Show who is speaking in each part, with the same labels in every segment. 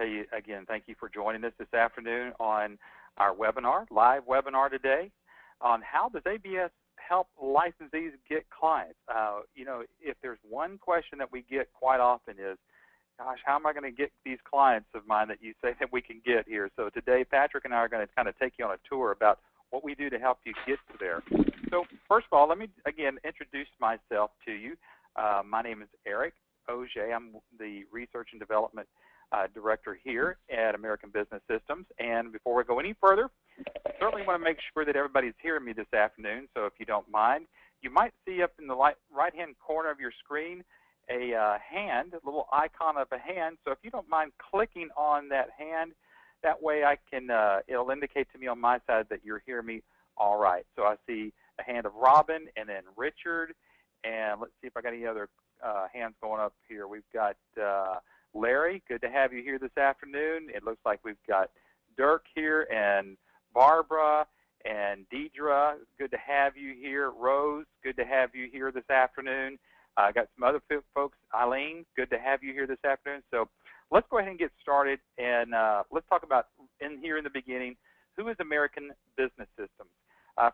Speaker 1: tell you again, thank you for joining us this afternoon on our webinar, live webinar today, on how does ABS help licensees get clients. If there's one question that we get quite often is, gosh, how am I going to get these clients of mine that you say that we can get here? So today, Patrick and I are going to kind of take you on a tour about what we do to help you get to there. So first of all, let me again introduce myself to you. My name is Eric Auger. I'm the Research and Development Director here at American Business Systems. And before we go any further, I certainly want to make sure that everybody's hearing me this afternoon. So if you don't mind, you might see up in the right-hand corner of your screen a hand, a little icon of a hand. So if you don't mind clicking on that hand, that way I can, it'll indicate to me on my side that you're hearing me all right. So I see a hand of Robin and then Richard. And let's see if I got any other hands going up here. We've got Larry. Good to have you here this afternoon. It looks like we've got Dirk here and Barbara and Deidre. Good to have you here. Rose, good to have you here this afternoon. I got some other folks. Eileen, good to have you here this afternoon. So let's go ahead and get started, and let's talk about, here in the beginning, who is American Business Systems.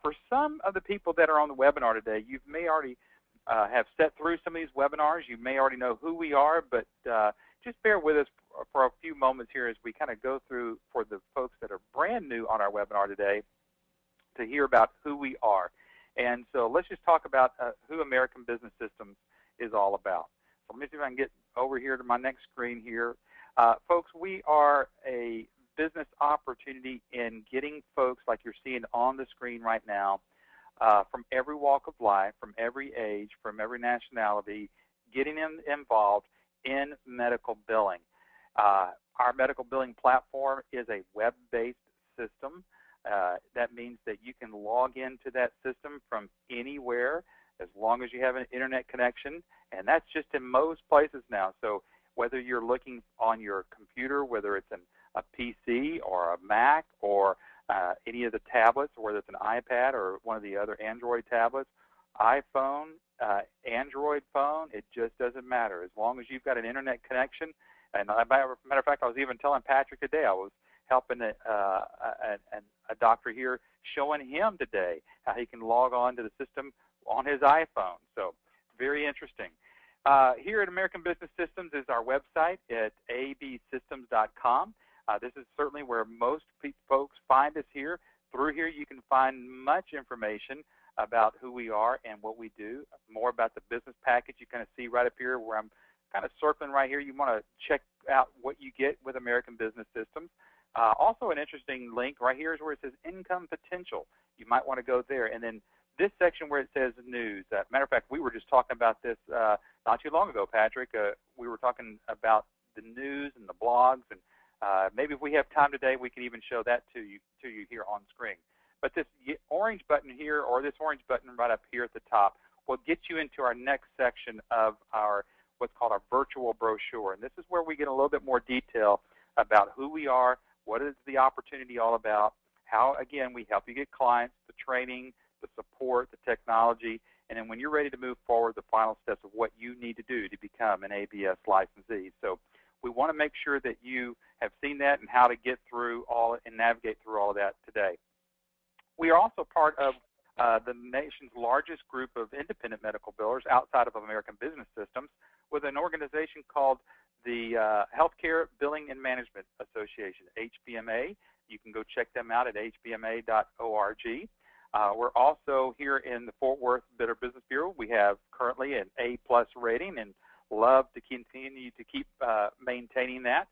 Speaker 1: For some of the people that are on the webinar today, you may already have set through some of these webinars. You may already know who we are, but just bear with us for a few moments here as we kind of go through, for the folks that are brand new on our webinar today, to hear about who we are. And so let's just talk about who American Business Systems is all about. So let me see if I can get over here to my next screen here. Folks, we are a business opportunity in getting folks like you're seeing on the screen right now, from every walk of life, from every age, from every nationality, getting them involved in medical billing. Our medical billing platform is a web-based system. That means that you can log into that system from anywhere as long as you have an internet connection, and that's just in most places now. So whether you're looking on your computer, whether it's a PC or a Mac or any of the tablets, or whether it's an iPad or one of the other Android tablets, iPhone, Android phone, it just doesn't matter. As long as you've got an internet connection, and as a matter of fact, I was even telling Patrick today, I was helping a doctor here, showing him today how he can log on to the system on his iPhone. So very interesting. Here at American Business Systems is our website at absystems.com. This is certainly where most folks find us here. Through here you can find much information about who we are and what we do, more about the business package. You kind of see right up here where I'm kind of circling right here. You want to check out what you get with American Business Systems. Also an interesting link right here is where it says income potential. You might want to go there. And then this section where it says news. Matter of fact, we were just talking about this not too long ago, Patrick. We were talking about the news and the blogs, and maybe if we have time today, we can even show that to you here on screen. But this orange button here, or this orange button right up here at the top, will get you into our next section of our what's called our virtual brochure. And this is where we get a little bit more detail about who we are, what is the opportunity all about, how, again, we help you get clients, the training, the support, the technology, and then when you're ready to move forward, the final steps of what you need to do to become an ABS licensee. So we want to make sure that you have seen that and how to get through all and navigate through all of that today. We are also part of the nation's largest group of independent medical billers outside of American Business Systems, with an organization called the Healthcare Billing and Management Association, HBMA. You can go check them out at hbma.org. We're also here in the Fort Worth Better Business Bureau. We have currently an A+ rating and love to continue to keep maintaining that.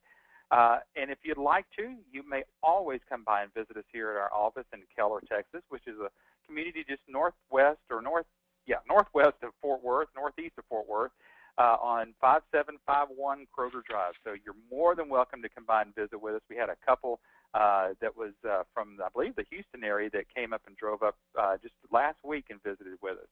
Speaker 1: And if you'd like to, you may always come by and visit us here at our office in Keller, Texas, which is a community just northwest of Fort Worth, northeast of Fort Worth, on 5751 Kroger Drive. So you're more than welcome to come by and visit with us. We had a couple that was from, I believe, the Houston area that came up and drove up just last week and visited with us.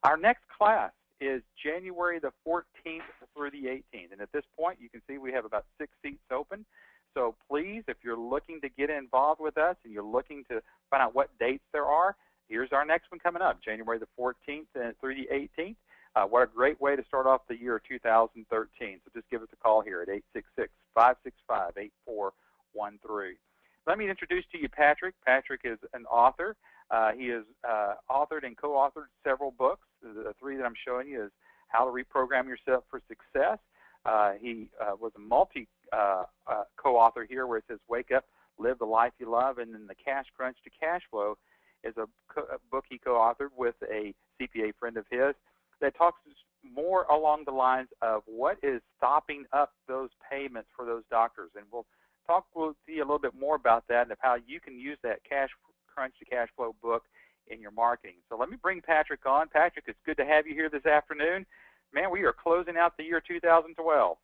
Speaker 1: Our next class is January the 14th through the 18th. And at this point, you can see we have about 6 seats open. So please, if you're looking to get involved with us and you're looking to find out what dates there are, here's our next one coming up, January the 14th through the 18th. What a great way to start off the year 2013. So just give us a call here at 866-565-8413. Let me introduce to you Patrick. Patrick is an author. He has authored and co-authored several books. The three that I'm showing you is How to Reprogram Yourself for Success. He was a co-author here where it says Wake Up, Live the Life You Love, and then The Cash Crunch to Cash Flow is a book he co-authored with a CPA friend of his that talks more along the lines of what is stopping up those payments for those doctors. And we'll talk with you a little bit more about that and of how you can use that Cash Crunch to Cash Flow book in your marketing. So let me bring Patrick on. Patrick, it's good to have you here this afternoon. Man, we are closing out the year 2012.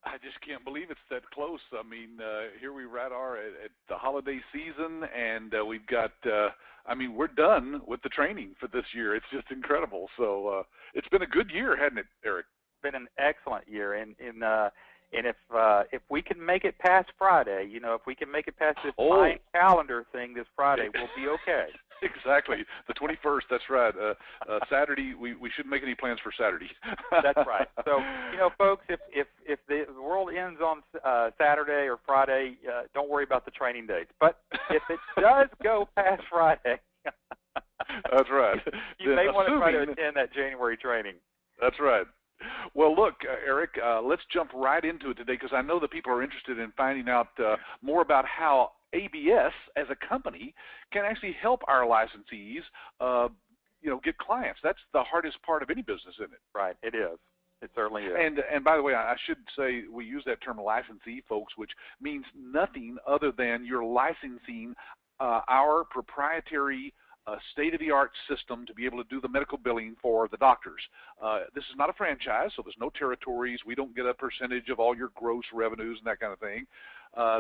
Speaker 2: I just can't believe it's that close. I mean, here we are at the holiday season, and we've got, we're done with the training for this year. It's just incredible. So it's been a good year, hasn't it, Eric?
Speaker 1: It's been an excellent year. And if we can make it past Friday, if we can make it past this calendar thing this Friday, we'll be okay.
Speaker 2: Exactly. The 21st, that's right. Saturday, we shouldn't make any plans for Saturday.
Speaker 1: That's right. So, folks, if the world ends on Saturday or Friday, don't worry about the training dates. But if it does go past Friday,
Speaker 2: that's right.
Speaker 1: You may want to try to attend that January training.
Speaker 2: That's right. Well, look, Eric, let's jump right into it today because I know that people are interested in finding out more about how ABS as a company can actually help our licensees, get clients. That's the hardest part of any business, isn't it?
Speaker 1: Right, it is. It certainly is.
Speaker 2: And by the way, I should say we use that term licensee, folks, which means nothing other than you're licensing our proprietary state-of-the-art system to be able to do the medical billing for the doctors. This is not a franchise, so there's no territories. We don't get a percentage of all your gross revenues and that kind of thing.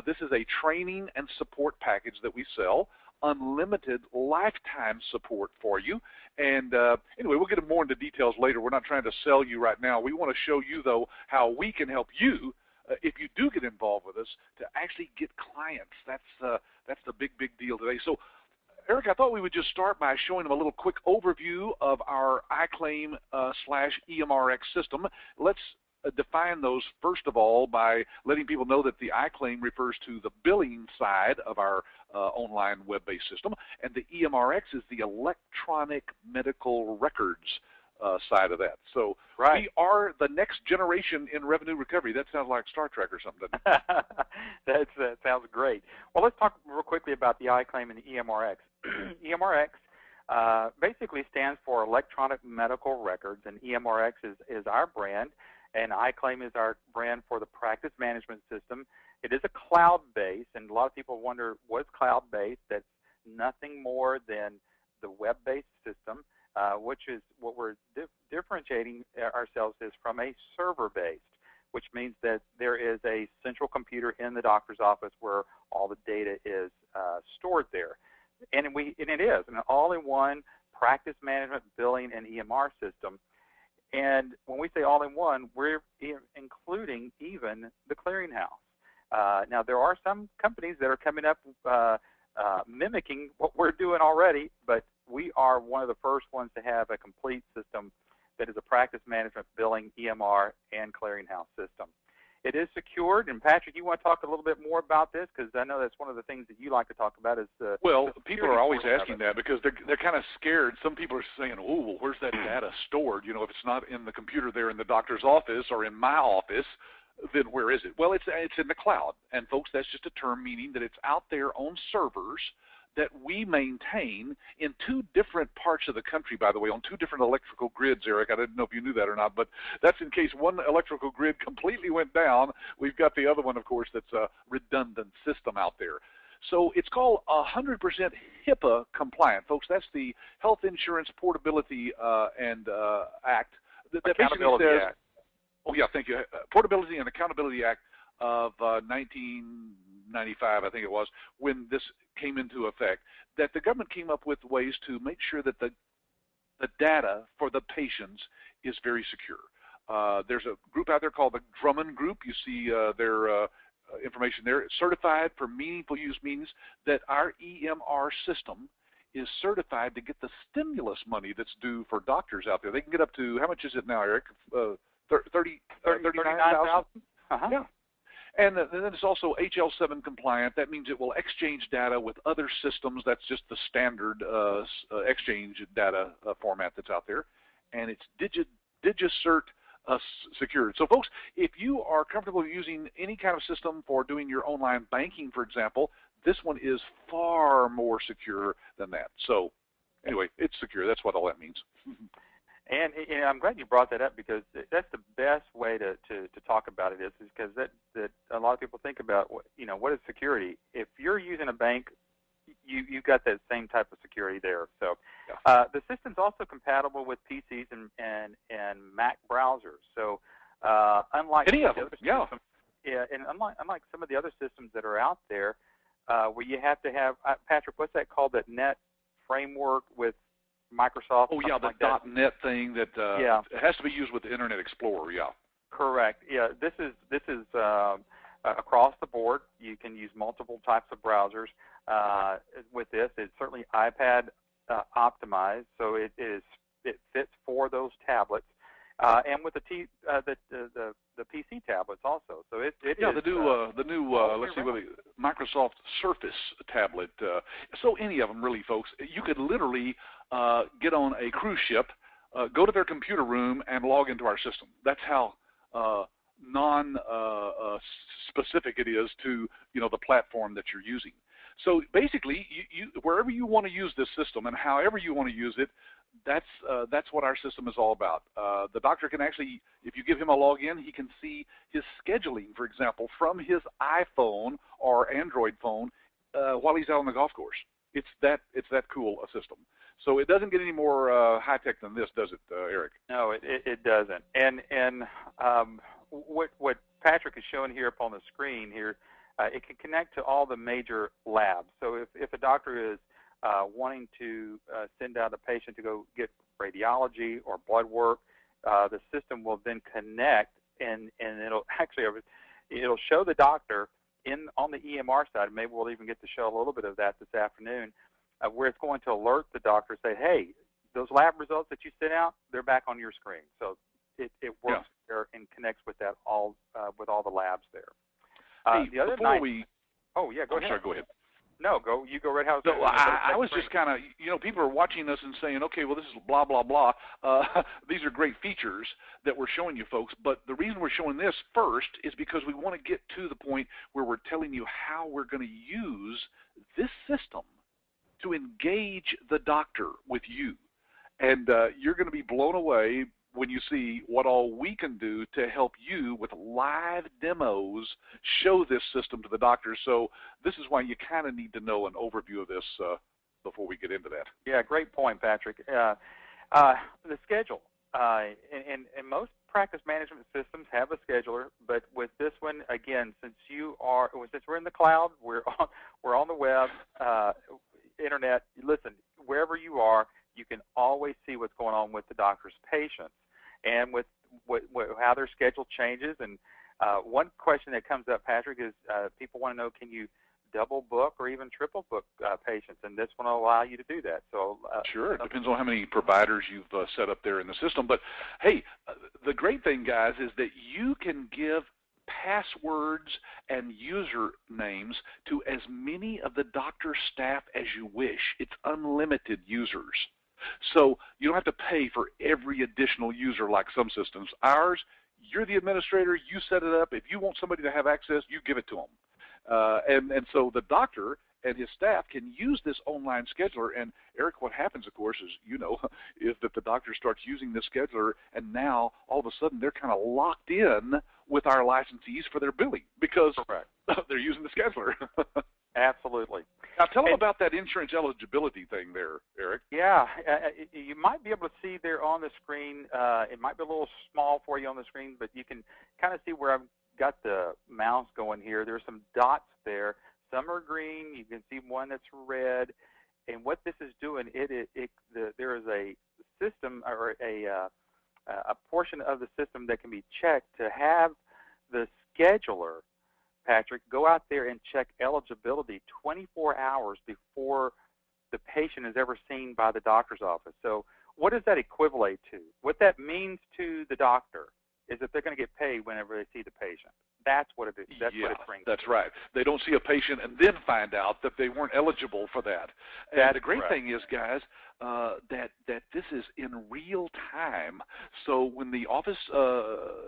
Speaker 2: This is a training and support package that we sell, unlimited lifetime support for you. And anyway, we'll get more into details later. We're not trying to sell you right now. We want to show you, though, how we can help you if you do get involved with us to actually get clients. That's the big deal today. So, Eric, I thought we would just start by showing them a little quick overview of our iClaim /EMRX system. Let's define those, first of all, by letting people know that the iClaim refers to the billing side of our online web-based system, and the EMRX is the electronic medical records side of that. So
Speaker 1: right.
Speaker 2: We are the next generation in revenue recovery. That sounds like Star Trek or something, doesn't it?
Speaker 1: That sounds great. Well, let's talk real quickly about the iClaim and the EMRX. EMRX basically stands for Electronic Medical Records, and EMRX is our brand, and iClaim is our brand for the practice management system. It is a cloud-based, and a lot of people wonder what's cloud-based. That's nothing more than the web-based system, which is what we're differentiating ourselves is from a server-based, which means that there is a central computer in the doctor's office where all the data is stored there. And it is an all-in-one practice management, billing, and EMR system. And when we say all-in-one, we're including even the clearinghouse. Now, there are some companies that are coming up mimicking what we're doing already, but we are one of the first ones to have a complete system that is a practice management, billing, EMR, and clearinghouse system. It is secured, and Patrick, you want to talk a little bit more about this because I know that's one of the things that you like to talk about. Is
Speaker 2: well, people are always asking that because they're kind of scared. Some people are saying, "Oh, well, where's that data stored? If it's not in the computer there in the doctor's office or in my office, then where is it?" Well, it's in the cloud, and folks, that's just a term meaning that it's out there on servers that we maintain in two different parts of the country, by the way, on two different electrical grids, Eric. I didn't know if you knew that or not, but that's in case one electrical grid completely went down. We've got the other one, of course, that's a redundant system out there. So it's called 100% HIPAA compliant. Folks, that's the Health Insurance Portability Act.
Speaker 1: Accountability Act.
Speaker 2: Oh, yeah, thank you. Portability and Accountability Act of 1995, I think it was, when this came into effect, that the government came up with ways to make sure that the data for the patients is very secure. There's a group out there called the Drummond Group. You see their information there. It's certified for meaningful use means that our EMR system is certified to get the stimulus money that's due for doctors out there. They can get up to, how much is it now, Eric? 39,000?
Speaker 1: Uh-huh.
Speaker 2: Yeah. And then it's also HL7 compliant. That means it will exchange data with other systems. That's just the standard exchange data format that's out there. And it's DigiCert secured. So, folks, if you are comfortable using any kind of system for doing your online banking, for example, this one is far more secure than that. So, anyway, it's secure. That's what all that means.
Speaker 1: And I'm glad you brought that up, because that's the best way to talk about it is because that a lot of people think about, what is security. If you're using a bank, you've got that same type of security there. So yeah. The system's also compatible with PCs and Mac browsers. So unlike
Speaker 2: any of them,
Speaker 1: yeah, and unlike some of the other systems that are out there, where you have to have Patrick, what's that called? That net framework with Microsoft.
Speaker 2: Oh yeah, the
Speaker 1: like
Speaker 2: .NET thing that
Speaker 1: yeah.
Speaker 2: It has to be used with the Internet Explorer. Yeah.
Speaker 1: Correct. Yeah, this is across the board. You can use multiple types of browsers with this. It's certainly iPad optimized, so it fits for those tablets, and with the PC tablets also. So it
Speaker 2: yeah,
Speaker 1: is,
Speaker 2: the new let's see what Microsoft Surface tablet. So any of them really, folks. You could literally get on a cruise ship, go to their computer room, and log into our system. That's how non-specific it is to the platform that you're using. So basically, you wherever you want to use this system and however you want to use it, that's what our system is all about. The doctor can actually, if you give him a login, he can see his scheduling, for example, from his iPhone or Android phone while he's out on the golf course. It's that cool a system. So it doesn't get any more high tech than this, does it, Eric?
Speaker 1: No, it doesn't. And what Patrick is showing here up on the screen here, it can connect to all the major labs. So if a doctor is wanting to send out a patient to go get radiology or blood work, the system will then connect, and it'll show the doctor on the EMR side. Maybe we'll even get to show a little bit of that this afternoon, where it's going to alert the doctor, say, hey, those lab results that you sent out, they're back on your screen. So it works there and connects with that with all the labs there.
Speaker 2: Hey,
Speaker 1: the other
Speaker 2: before
Speaker 1: night,
Speaker 2: we...
Speaker 1: Oh, yeah, go ahead.
Speaker 2: Sorry, go ahead.
Speaker 1: No, you go right.
Speaker 2: No, I was just kind of, people are watching us and saying, okay, well, this is blah, blah, blah. These are great features that we're showing you folks, but the reason we're showing this first is because we want to get to the point where we're telling you how we're going to use this system to engage the doctor with you. And you're going to be blown away when you see what all we can do to help you with live demos show this system to the doctor. So this is why you kind of need to know an overview of this before we get into that.
Speaker 1: Yeah, great point, Patrick. The schedule. And most practice management systems have a scheduler, but with this one, again, since we're in the cloud, we're on the web, internet, listen, wherever you are, you can always see what's going on with the doctor's patients and with how their schedule changes. And one question that comes up, Patrick, is people want to know, can you double book or even triple book patients? And this one will allow you to do that. So
Speaker 2: sure, it depends on how many providers you've set up there in the system. But hey, the great thing, guys, is that you can give passwords and usernames to as many of the doctor's staff as you wish. It's unlimited users. So you don't have to pay for every additional user like some systems. Ours, you're the administrator, you set it up. If you want somebody to have access, you give it to them. And so the doctor and his staff can use this online scheduler. And Eric, what happens, of course, is is that the doctor starts using this scheduler, and now all of a sudden they're kind of locked in with our licensees for their billing because they're using the scheduler.
Speaker 1: Absolutely.
Speaker 2: Now tell them about that insurance eligibility thing there, Eric.
Speaker 1: Yeah, you might be able to see there on the screen. It might be a little small for you on the screen, but you can kind of see where I've got the mouse going here. There's some dots there. Some are green. You can see one that's red. And what this is doing, there is a system or a portion of the system that can be checked to have the scheduler, Patrick, go out there and check eligibility 24 hours before the patient is ever seen by the doctor's office. So what does that equivalent to? What that means to the doctor is that they're going to get paid whenever they see the patient. That's what it is. That's what it brings.
Speaker 2: That's right. They don't see a patient and then find out that they weren't eligible for that. And the great thing is, guys, that this is in real time. So when the office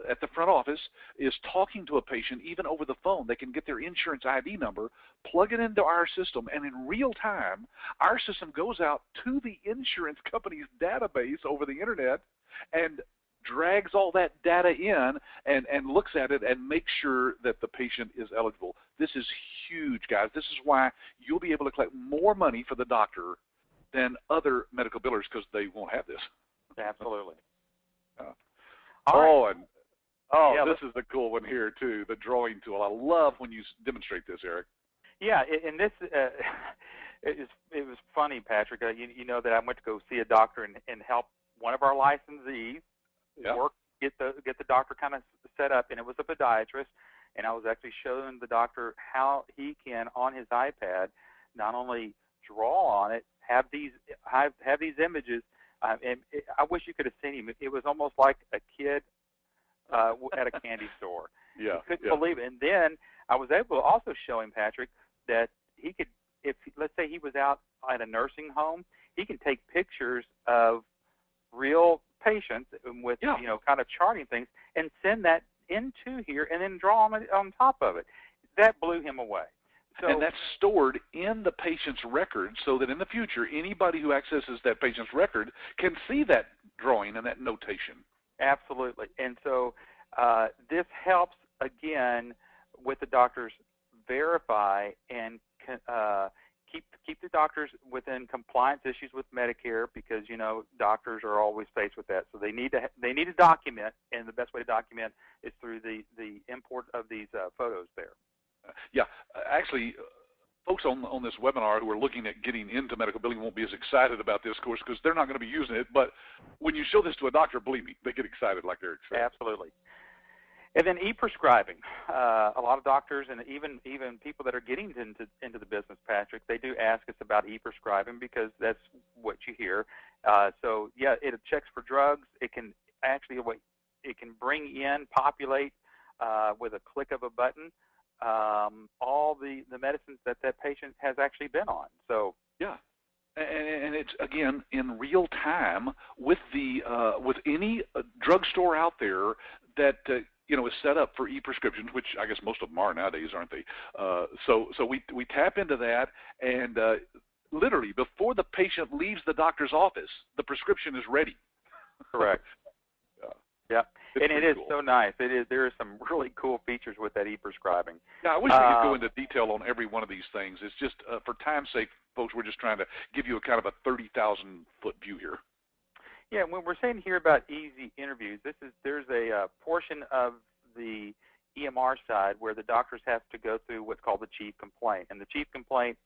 Speaker 2: at the front office is talking to a patient, even over the phone, they can get their insurance ID number, plug it into our system, and in real time, our system goes out to the insurance company's database over the internet and drags all that data in and looks at it and makes sure that the patient is eligible. This is huge, guys. This is why you'll be able to collect more money for the doctor than other medical billers, because they won't have this.
Speaker 1: Absolutely.
Speaker 2: This is the cool one here, too, the drawing tool. I love when you demonstrate this, Eric.
Speaker 1: Yeah, and this it was funny, Patrick. You know that I went to go see a doctor and help one of our licensees get the doctor kind of set up, and it was a podiatrist, and I was actually showing the doctor how he can, on his iPad, not only draw on it, have these images, and I wish you could have seen him. It was almost like a kid at a candy store.
Speaker 2: Yeah,
Speaker 1: he couldn't believe it. And then I was able to also show him, Patrick, that he could, if let's say he was out at a nursing home, he can take pictures of real patients with kind of charting things and send that into here and then draw on top of it. That blew him away. So,
Speaker 2: and that's stored in the patient's record, so that in the future anybody who accesses that patient's record can see that drawing and that notation.
Speaker 1: Absolutely. And so this helps again with the doctors verify and keep the doctors within compliance issues with Medicare, because doctors are always faced with that. So they need to document, and the best way to document is through the import of these photos there.
Speaker 2: Actually, folks on this webinar who are looking at getting into medical billing won't be as excited about this course because they're not going to be using it. But when you show this to a doctor, believe me, they get excited like Eric said.
Speaker 1: Absolutely. And then e-prescribing. A lot of doctors and even people that are getting into the business, Patrick, they do ask us about e-prescribing because that's what you hear. It checks for drugs. It can actually bring in, populate with a click of a button all the medicines that patient has actually been on. So
Speaker 2: and it's again in real time with any drugstore out there that is set up for e-prescriptions, which I guess most of them are nowadays, aren't they? So we tap into that, and literally before the patient leaves the doctor's office, the prescription is ready.
Speaker 1: Correct. Yeah, and it is
Speaker 2: cool.
Speaker 1: So nice. There are some really cool features with that e-prescribing.
Speaker 2: Yeah, I wish we could go into detail on every one of these things. It's just for time's sake, folks, we're just trying to give you a kind of a 30,000-foot view here.
Speaker 1: Yeah, when we're saying here about easy interviews, there's a portion of the EMR side where the doctors have to go through what's called the chief complaint, and the chief complaint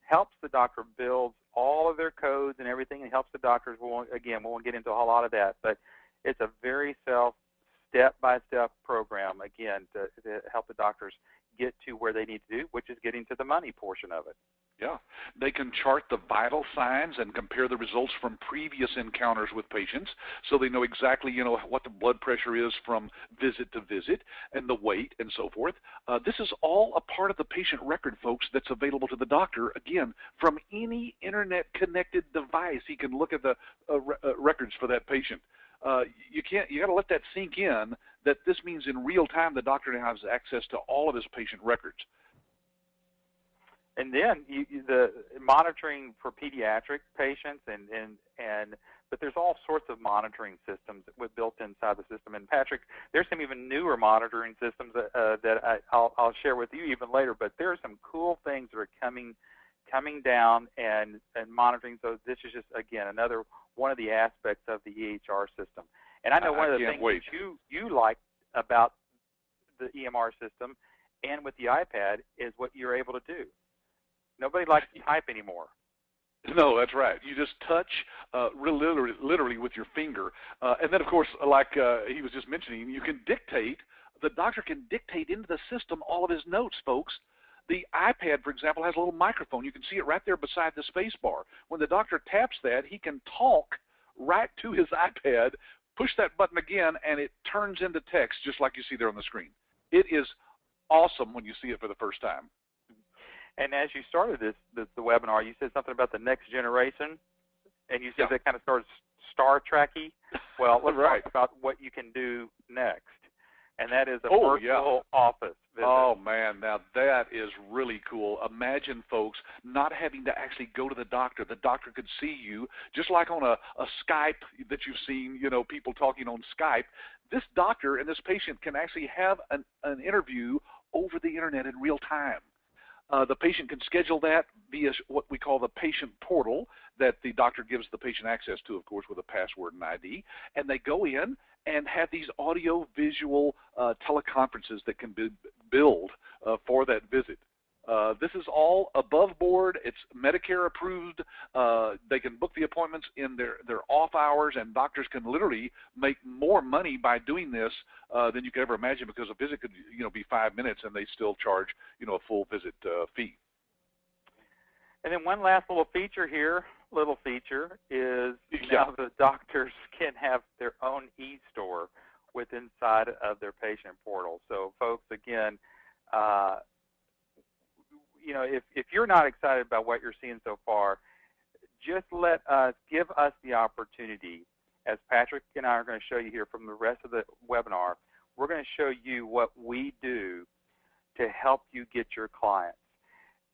Speaker 1: helps the doctor build all of their codes and everything. It helps the doctors. We won't get into a whole lot of that, but it's a very step-by-step program, again, to help the doctors get to where they need to do, which is getting to the money portion of it.
Speaker 2: Yeah. They can chart the vital signs and compare the results from previous encounters with patients, so they know exactly, what the blood pressure is from visit to visit and the weight and so forth. This is all a part of the patient record, folks, that's available to the doctor, again, from any internet-connected device. He can look at the records for that patient. You got to let that sink in, that this means in real time the doctor now has access to all of his patient records.
Speaker 1: And then the monitoring for pediatric patients, but there's all sorts of monitoring systems built inside the system. And Patrick, there's some even newer monitoring systems that I'll share with you even later. But there are some cool things that are coming down and monitoring. So this is just, again, another one of the aspects of the EHR system. And I know one of the things that you like about the EMR system and with the iPad is what you're able to do. Nobody likes to type anymore.
Speaker 2: No, that's right. You just touch literally with your finger. And then, of course, like he was just mentioning, you can dictate, the doctor can dictate into the system all of his notes, folks. The iPad, for example, has a little microphone. You can see it right there beside the space bar. When the doctor taps that, he can talk right to his iPad, push that button again, and it turns into text just like you see there on the screen. It is awesome when you see it for the first time.
Speaker 1: And as you started the webinar, you said something about the next generation, and you said that kind of starts Star Trek-y. Well, let's talk about what you can do next, and that is a virtual office visit.
Speaker 2: Oh, man, now that is really cool. Imagine, folks, not having to actually go to the doctor. The doctor could see you, just like on a Skype that you've seen, you know, people talking on Skype. This doctor and this patient can actually have an interview over the Internet in real time. The patient can schedule that via what we call the patient portal that the doctor gives the patient access to, of course, with a password and ID. And they go in and have these audio-visual teleconferences that can be billed for that visit. This is all above board. It's Medicare approved. They can book the appointments in their off hours, and doctors can literally make more money by doing this than you could ever imagine, because a visit could, you know, be 5 minutes and they still charge, you know, a full visit fee.
Speaker 1: And then one last little feature is now the doctors can have their own e-store within inside of their patient portal. So, folks, again, you know, if you're not excited about what you're seeing so far, just give us the opportunity, as Patrick and I are going to show you here from the rest of the webinar. We're going to show you what we do to help you get your clients.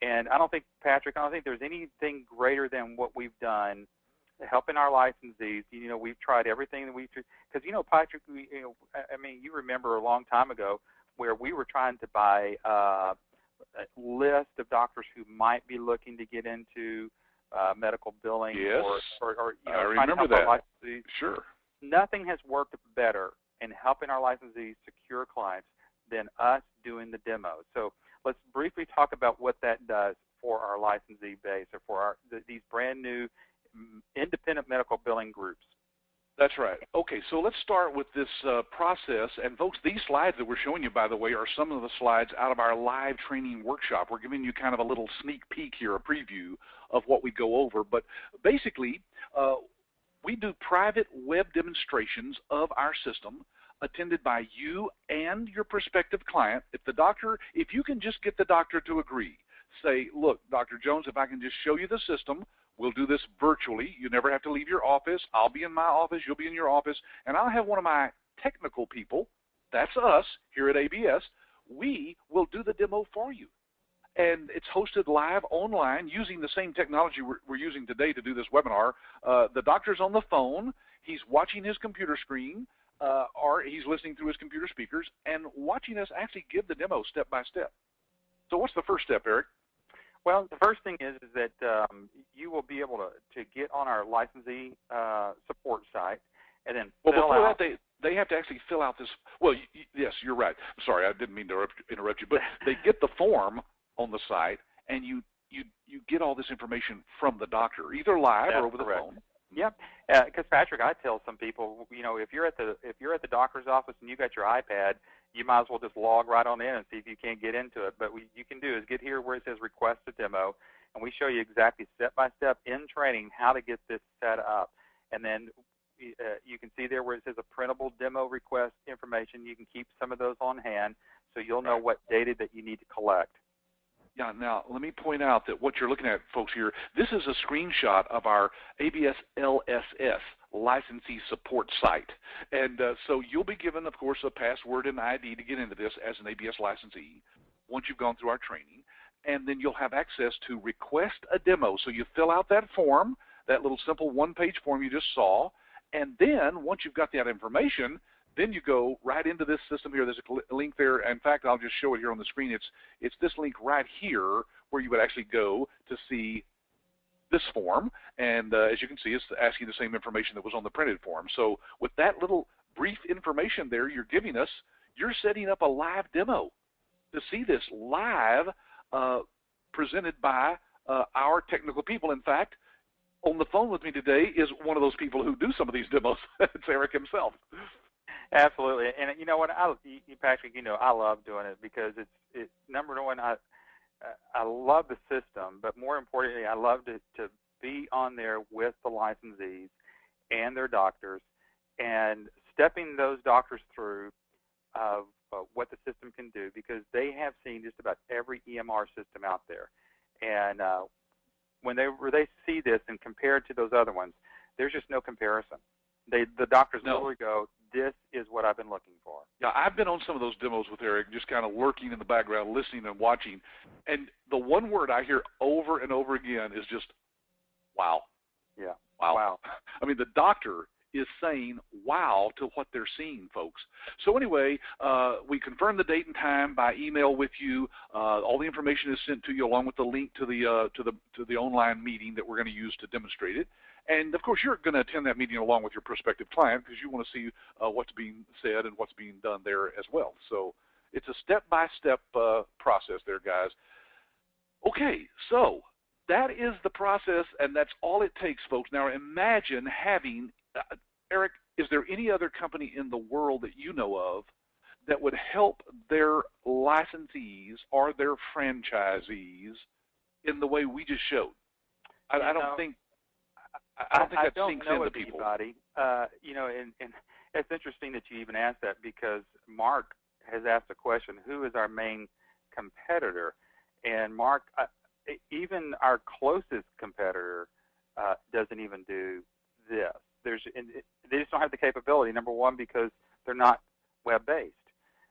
Speaker 1: And I don't think, Patrick, I don't think there's anything greater than what we've done helping our licensees. You know, we've tried everything that we've, because, you know, Patrick, I mean, you remember a long time ago where we were trying to buy a list of doctors who might be looking to get into medical billing.
Speaker 2: Yes,
Speaker 1: or you know,
Speaker 2: I remember that.
Speaker 1: Sure. Nothing has worked better in helping our licensees secure clients than us doing the demo. So let's briefly talk about what that does for our licensee base, or for these brand new independent medical billing groups.
Speaker 2: That's right. Okay, so let's start with this process. And folks, these slides that we're showing you, by the way, are some of the slides out of our live training workshop. We're giving you kind of a little sneak peek here, a preview of what we go over. But basically, we do private web demonstrations of our system attended by you and your prospective client. If you can just get the doctor to agree, say, look, Dr. Jones, if I can just show you the system, we'll do this virtually. You never have to leave your office. I'll be in my office. You'll be in your office. And I'll have one of my technical people, that's us here at ABS, we will do the demo for you. And it's hosted live online using the same technology we're using today to do this webinar. The doctor's on the phone. He's watching his computer screen, or he's listening through his computer speakers and watching us actually give the demo step by step. So what's the first step, Eric?
Speaker 1: Well, the first thing is that you will be able to get on our licensee support site and then fill out.
Speaker 2: That, they have to actually fill out this. Well, yes, you're right. I'm sorry, I didn't mean to interrupt you, but they get the form on the site, and you get all this information from the doctor, either live or over the phone.
Speaker 1: Yep. Because Patrick, I tell some people, you know, if you're at the doctor's office and you got your iPad, you might as well just log right on in and see if you can't get into it. But what you can do is get here where it says request a demo, and we show you exactly step by step in training how to get this set up. And then you can see there where it says a printable demo request information. You can keep some of those on hand so you'll know what data that you need to collect.
Speaker 2: Yeah, now let me point out that what you're looking at, folks, here, this is a screenshot of our ABS LSS licensee support site. And so you'll be given, of course, a password and ID to get into this as an ABS licensee once you've gone through our training. And then you'll have access to request a demo. So you fill out that form, that little simple one-page form you just saw, and then once you've got that information, then you go right into this system here. There's a link there. In fact, I'll just show it here on the screen. It's this link right here where you would actually go to see this form. And as you can see, it's asking the same information that was on the printed form. So with that little brief information there you're giving us, you're setting up a live demo to see this live presented by our technical people. In fact, on the phone with me today is one of those people who do some of these demos. It's Eric himself.
Speaker 1: Absolutely, and you know what, Patrick, you know I love doing it because it's number one. I love the system, but more importantly, I love to be on there with the licensees and their doctors and stepping those doctors through what the system can do, because they have seen just about every EMR system out there. And when they see this and compare it to those other ones, there's just no comparison. The doctors literally go, this is what I've been looking for.
Speaker 2: Yeah, I've been on some of those demos with Eric, just kind of lurking in the background, listening and watching. And the one word I hear over and over again is just, wow.
Speaker 1: Yeah.
Speaker 2: Wow. I mean, the doctor is saying wow to what they're seeing, folks. So anyway, we confirmed the date and time by email with you. All the information is sent to you along with the link to the online meeting that we're going to use to demonstrate it. And of course, you're going to attend that meeting along with your prospective client because you want to see what's being said and what's being done there as well. So it's a step-by-step process there, guys. Okay, so that is the process, and that's all it takes, folks. Now imagine having Eric, is there any other company in the world that you know of that would help their licensees or their franchisees in the way we just showed? I don't think that sinks into people.
Speaker 1: Anybody. And it's interesting that you even asked that, because Mark has asked a question, who is our main competitor? And Mark, even our closest competitor doesn't even do this. They just don't have the capability, number one, because they're not web-based.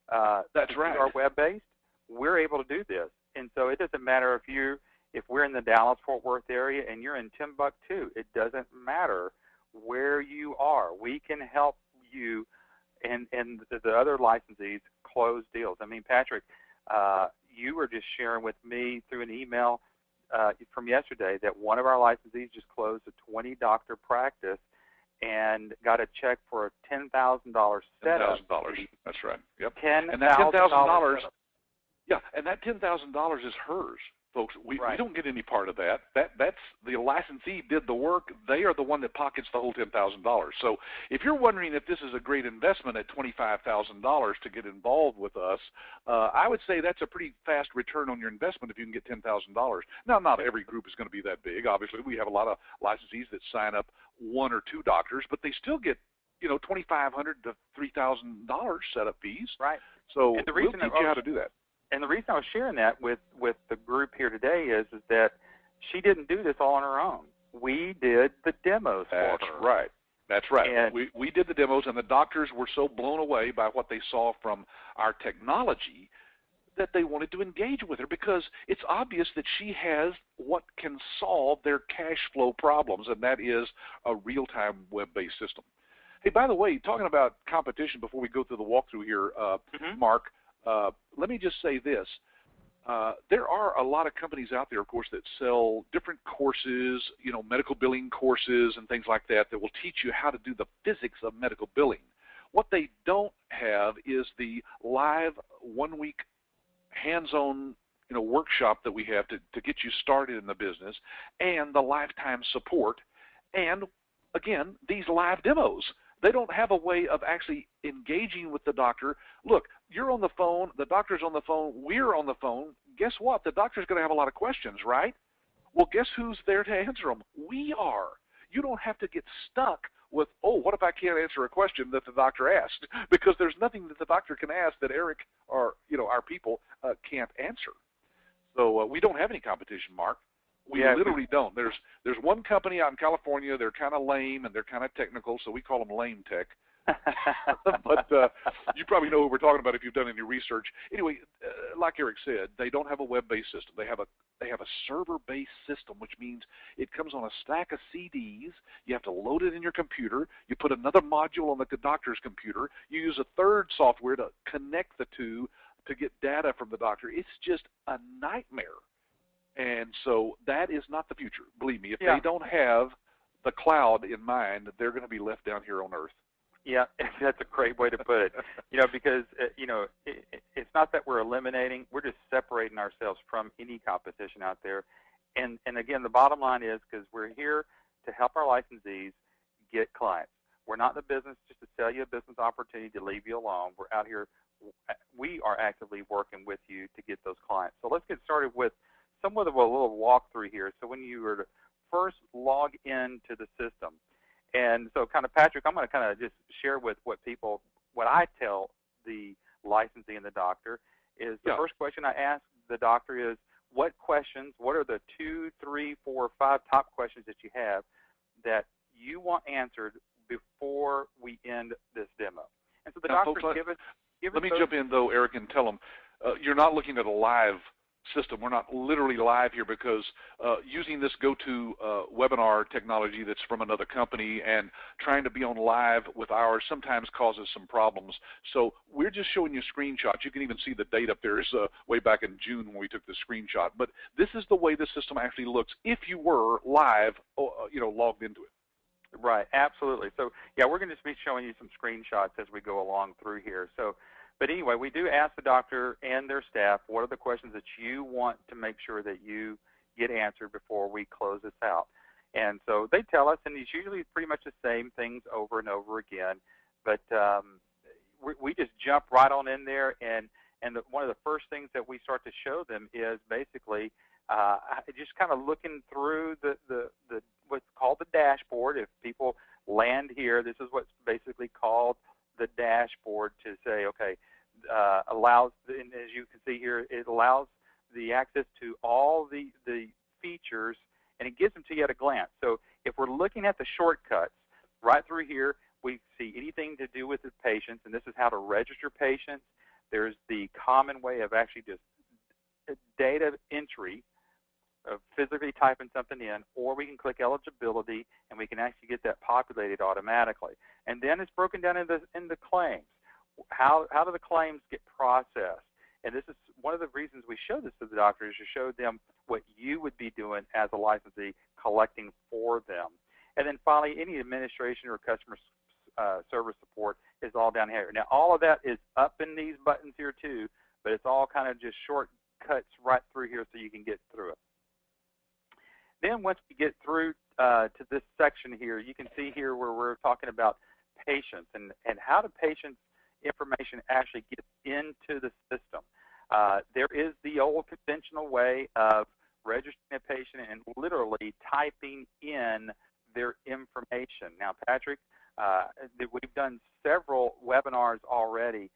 Speaker 2: That's right.
Speaker 1: If we are web-based, we're able to do this. And so it doesn't matter if we're in the Dallas-Fort Worth area and you're in Timbuktu. It doesn't matter where you are. We can help you and the other licensees close deals. I mean, Patrick, you were just sharing with me through an email from yesterday that one of our licensees just closed a 20-doctor practice and got a check for a $10,000 setup.
Speaker 2: $10,000. That's right. Yep.
Speaker 1: And that $10,000.
Speaker 2: Yeah, and that $10,000 is hers, folks. We don't get any part of that. That's the licensee did the work. They are the one that pockets the whole $10,000. So if you're wondering if this is a great investment at $25,000 to get involved with us, I would say that's a pretty fast return on your investment if you can get $10,000. Now, not every group is going to be that big. Obviously, we have a lot of licensees that sign up one or two doctors, but they still get $2,500 to $3,000 setup fees.
Speaker 1: Right.
Speaker 2: So we'll teach you how to do that.
Speaker 1: And the reason I was sharing that with the group here today is that she didn't do this all on her own. We did the demos for her.
Speaker 2: That's right.
Speaker 1: And
Speaker 2: we did the demos, and the doctors were so blown away by what they saw from our technology that they wanted to engage with her, because it's obvious that she has what can solve their cash flow problems, and that is a real-time web-based system. Hey, by the way, talking about competition before we go through the walkthrough here, Mark, let me just say this. There are a lot of companies out there, of course, that sell different courses, medical billing courses and things like that will teach you how to do the physics of medical billing. What they don't have is the live one-week hands-on workshop that we have to get you started in the business, and the lifetime support, and, again, these live demos. They don't have a way of actually engaging with the doctor. Look, you're on the phone, the doctor's on the phone, we're on the phone. Guess what? The doctor's going to have a lot of questions, right? Well, guess who's there to answer them? We are. You don't have to get stuck with, what if I can't answer a question that the doctor asked? Because there's nothing that the doctor can ask that Eric or our people can't answer. So we don't have any competition, Mark. We literally don't. There's one company out in California. They're kind of lame and they're kind of technical, so we call them Lame Tech. But you probably know who we're talking about if you've done any research. Anyway, like Eric said, they don't have a web-based system. They have a server-based system, which means it comes on a stack of CDs. You have to load it in your computer. You put another module on the doctor's computer. You use a third software to connect the two to get data from the doctor. It's just a nightmare. And so that is not the future. Believe me, if they don't have the cloud in mind, they're going to be left down here on Earth.
Speaker 1: Yeah, that's a great way to put it. Because it's not that we're eliminating; we're just separating ourselves from any competition out there. And again, the bottom line is, because we're here to help our licensees get clients. We're not in the business just to sell you a business opportunity to leave you alone. We're out here. We are actively working with you to get those clients. clients. So let's get started with somewhat of a little walkthrough here. So when you were to first log into the system, and so kind of Patrick, I'm going to kind of just share with what I tell the licensee and the doctor is the first question I ask the doctor is, what are the 2, 3, 4, 5 top questions that you have that you want answered before we end this demo? And so the doctor give us
Speaker 2: Let me jump in, though, Eric, and tell them you're not looking at a live system. We're not literally live here because using this webinar technology that's from another company and trying to be on live with ours sometimes causes some problems. So we're just showing you screenshots. You can even see the date up there is way back in June when we took the screenshot. But this is the way the system actually looks if you were live, logged into it.
Speaker 1: Right, absolutely. So, yeah, we're going to just be showing you some screenshots as we go along through here. So, but anyway, we do ask the doctor and their staff, what are the questions that you want to make sure that you get answered before we close this out? And so they tell us, and it's usually pretty much the same things over and over again. But we just jump right on in there, and one of the first things that we start to show them is basically just kind of looking through the what's called the dashboard. If people land here, this is what's basically called the dashboard to say, okay, allows, and as you can see here, it allows the access to all the features, and it gives them to you at a glance. So if we're looking at the shortcuts, right through here, we see anything to do with the patients, and this is how to register patients. There's the common way of actually just data entry, of physically typing something in, or we can click eligibility, and we can actually get that populated automatically. And then it's broken down into claims. How do the claims get processed? And this is one of the reasons we show this to the doctors, to show them what you would be doing as a licensee, collecting for them. And then finally, any administration or customer service support is all down here. Now, all of that is up in these buttons here too, but it's all kind of just shortcuts right through here so you can get through it. Then once we get through to this section here, you can see here where we're talking about patients and how do patients' information actually get into the system. There is the old conventional way of registering a patient and literally typing in their information. Now, Patrick, we've done several webinars already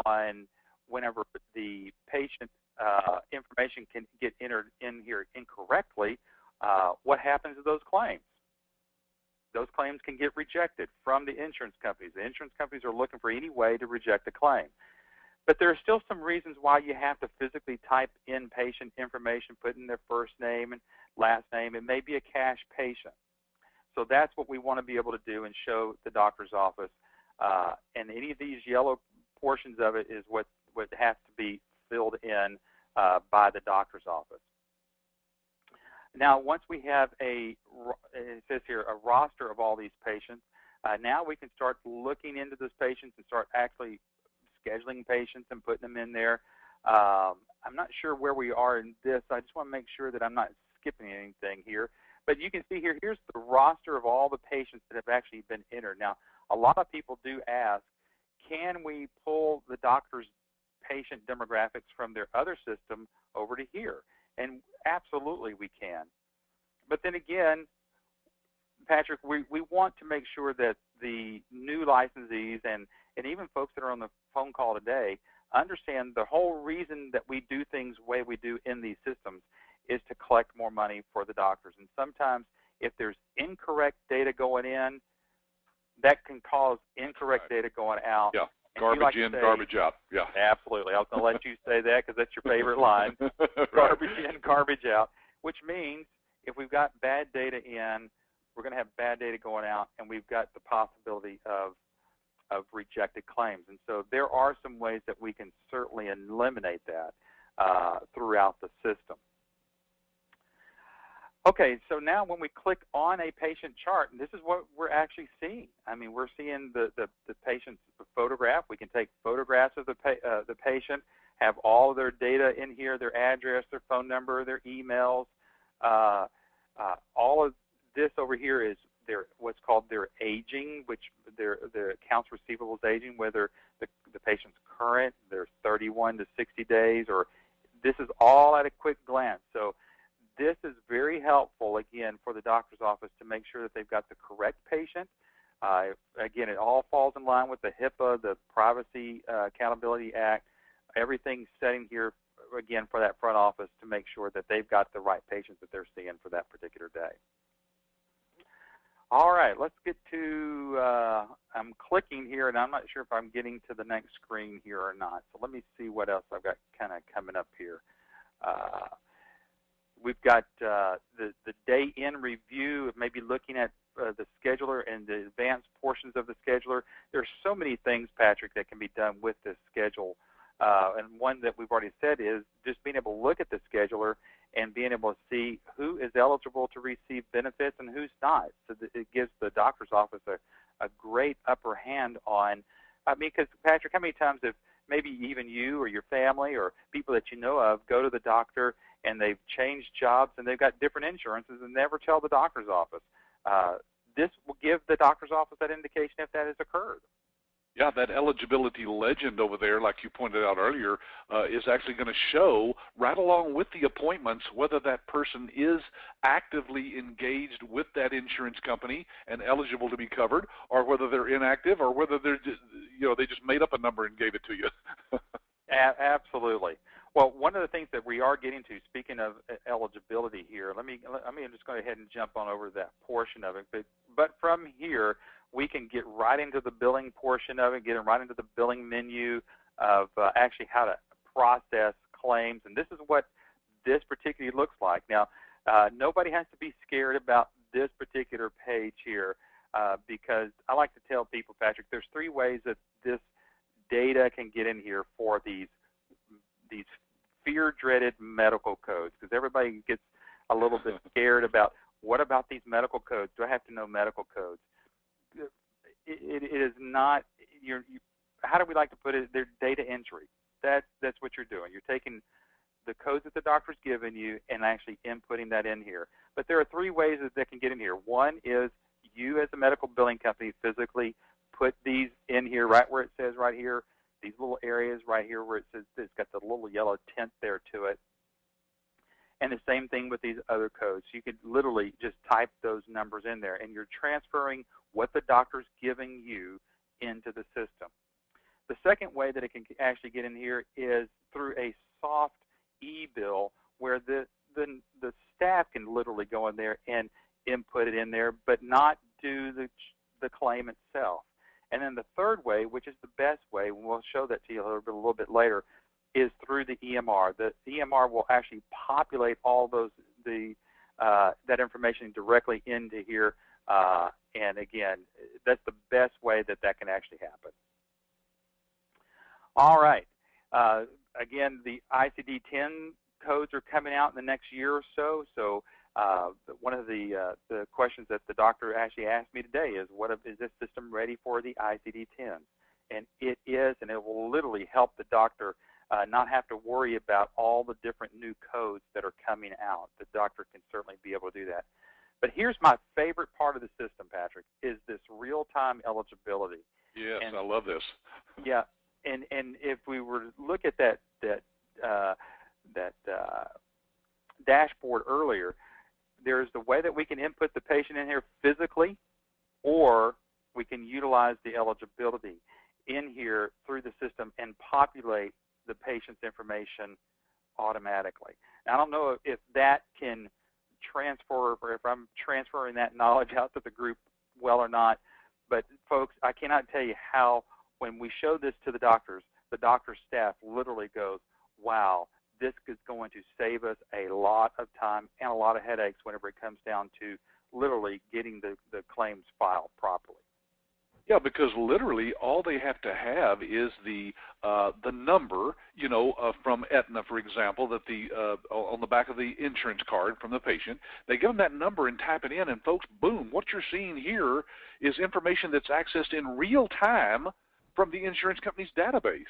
Speaker 1: on whenever the patient information can get entered in here incorrectly, what happens to those claims? Those claims can get rejected from the insurance companies. The insurance companies are looking for any way to reject a claim. But there are still some reasons why you have to physically type in patient information, put in their first name and last name. It may be a cash patient. So that's what we want to be able to do and show the doctor's office. And any of these yellow portions of it is what has to be filled in by the doctor's office. Now, once we have it says here, a roster of all these patients, now we can start looking into those patients and start actually scheduling patients and putting them in there. I'm not sure where we are in this. I just want to make sure that I'm not skipping anything here. But you can see here, here's the roster of all the patients that have actually been entered. Now, a lot of people do ask, can we pull the doctor's patient demographics from their other system over to here? And absolutely we can. But then again, Patrick, we want to make sure that the new licensees and even folks that are on the phone call today understand the whole reason that we do things the way we do in these systems is to collect more money for the doctors. And sometimes if there's incorrect data going in, that can cause incorrect data going out.
Speaker 2: Yeah. Garbage in, garbage out. Yeah.
Speaker 1: Absolutely. I was going to let you say that because that's your favorite line. Right. Garbage in, garbage out, which means if we've got bad data in, we're going to have bad data going out, and we've got the possibility of rejected claims. And so there are some ways that we can certainly eliminate that throughout the system. Okay, so now when we click on a patient chart, and this is what we're actually seeing. I mean, we're seeing the patient's photograph. We can take photographs of the patient, have all of their data in here, their address, their phone number, their emails. All of this over here is what's called their aging, which their accounts receivables aging, whether the patient's current, they're 31 to 60 days, or this is all at a quick glance. So this is very helpful, again, for the doctor's office to make sure that they've got the correct patient. Again, it all falls in line with the HIPAA, the Privacy Accountability Act. Everything's setting here, again, for that front office to make sure that they've got the right patients that they're seeing for that particular day. All right, let's get to, I'm clicking here, and I'm not sure if I'm getting to the next screen here or not. So let me see what else I've got kind of coming up here. We've got the day in review, maybe looking at the scheduler and the advanced portions of the scheduler. There's so many things, Patrick, that can be done with this schedule. And one that we've already said is just being able to look at the scheduler and being able to see who is eligible to receive benefits and who's not. So that it gives the doctor's office a great upper hand on, I mean, because, Patrick, how many times have maybe even you or your family or people that you know of go to the doctor and they've changed jobs and they've got different insurances and never tell the doctor's office? This will give the doctor's office that indication if that has occurred.
Speaker 2: Yeah, that eligibility legend over there, like you pointed out earlier, is actually going to show right along with the appointments whether that person is actively engaged with that insurance company and eligible to be covered, or whether they're inactive, or whether they're just, they just made up a number and gave it to you.
Speaker 1: Absolutely. Well, one of the things that we are getting to, speaking of eligibility here, let me just go ahead and jump on over that portion of it. But from here, we can get right into the billing portion of it, get right into the billing menu of actually how to process claims. And this is what this particularly looks like. Now, nobody has to be scared about this particular page here because I like to tell people, Patrick, there's 3 ways that this data can get in here for these fear-dreaded medical codes, because everybody gets a little bit scared about, what about these medical codes? Do I have to know medical codes? It is not, how do we like to put it? They're data entry. That's what you're doing. You're taking the codes that the doctor's given you and actually inputting that in here. But there are 3 ways that can get in here. One is you as a medical billing company physically put these in here right where it says right here, these little areas right here where it says it's got the little yellow tint there to it. And the same thing with these other codes. You could literally just type those numbers in there, and you're transferring what the doctor's giving you into the system. The second way that it can actually get in here is through a soft e-bill, where the staff can literally go in there and input it in there, but not do the claim itself. And then the third way, which is the best way, and we'll show that to you a little bit later, is through the EMR. The EMR will actually populate all that information directly into here. And again, that's the best way that can actually happen. All right. Again, the ICD-10 codes are coming out in the next year or so. So one of the questions that the doctor actually asked me today is, is this system ready for the ICD-10? And it is, and it will literally help the doctor not have to worry about all the different new codes that are coming out. The doctor can certainly be able to do that. But here's my favorite part of the system, Patrick, is this real-time eligibility.
Speaker 2: Yes, I love this.
Speaker 1: Yeah, and if we were to look at that dashboard earlier, there's the way that we can input the patient in here physically, or we can utilize the eligibility in here through the system and populate the patient's information automatically. Now, I don't know if that can transfer, or if I'm transferring that knowledge out to the group well or not, but folks, I cannot tell you how, when we show this to the doctor's staff literally goes, wow, this is going to save us a lot of time and a lot of headaches whenever it comes down to literally getting the claims filed properly.
Speaker 2: Yeah, because literally all they have to have is the number, from Aetna, for example, that on the back of the insurance card from the patient. They give them that number and type it in, and folks, boom! What you're seeing here is information that's accessed in real time from the insurance company's database.